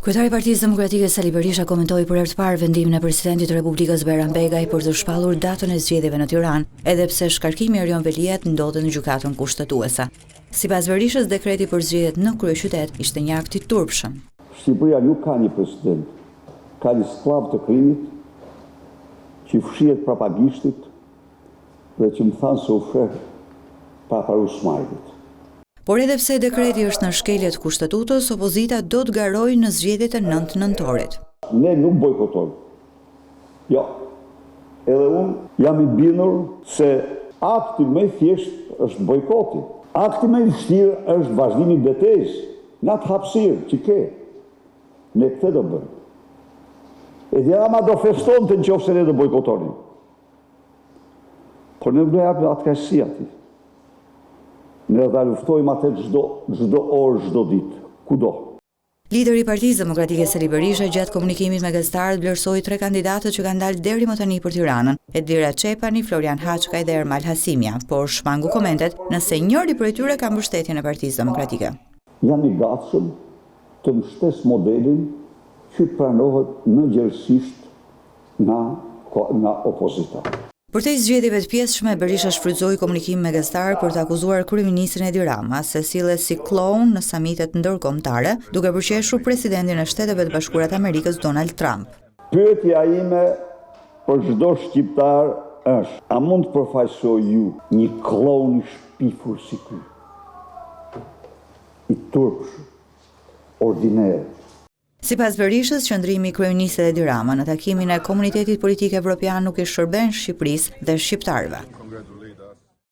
Kryetari i Partisë Demokratike Sali Berisha komentoi për herë të parë vendimin e presidentit të Republikës Bayram Begaj për të shpallur datën e zgjedhjeve në Tiranë, edhe pse shkarkimi i Erion Veliet ndodhet në gjykatën kushtetuese. Sipas Berishës, dekreti për zgjedhjet në kryeqytet ishte një akt i turpshëm. Shqipëria nuk ka një president, ka një sklav të krimit që fshihet propagandistit dhe që më thanë se u fsheh pa paru smajtit. Por edhe pse dekreti është në shkeljet kushtetutës, opozita do të garojë në zgjedhjet e 9 nëntorit. Ne nuk bojkotojmë. Jo. Edhe unë jam i bindur se akti më i thjesht është bojkoti. Akti më i vështirë është vazhdimi i betejës, në atë hapësirë që ke. Ne këtë do bëjmë. E Dirama do festonte nëse ne do bojkotonim. Por ne do japim atë kaqësi atij. Ne do ta luftojmë atë çdo orë, çdo ditë, kudo. Lideri i Partisë Demokratike Sali Berisha gjatë komunikimit me gazetarët vlerësoi 3 kandidatët që kanë dalë deri më tani për Tiranën: Edira Çepani, Florian Haçkaj dhe Ermal Hasimja, por shmangu komentet nëse njëri prej tyre ka mbështetjen e Partisë Demokratike. Jam i gatshëm të mbështes modelin që pranohet nëngjërsisht nga opozita. Përtej zgjedhjeve të pjesshme, Berisha shfrytëzoi komunikim me gazetarë për të akuzuar kryeministrin Edi Rama se sillet si kloun në samitet ndërkombëtare, duke përqeshur presidentin e Shteteve të Bashkuara të Amerikës Donald Trump. Pyetja ime për çdo shqiptar është: a mund të përfaqësoj ju një kloun i shpifur si ky? I turpshëm, ordiner. Sipas Berishës, qëndrimi i kryeministit Edi Rama në takimin e Komunitetit Politik Evropian nuk i shërben Shqipërisë dhe shqiptarëve.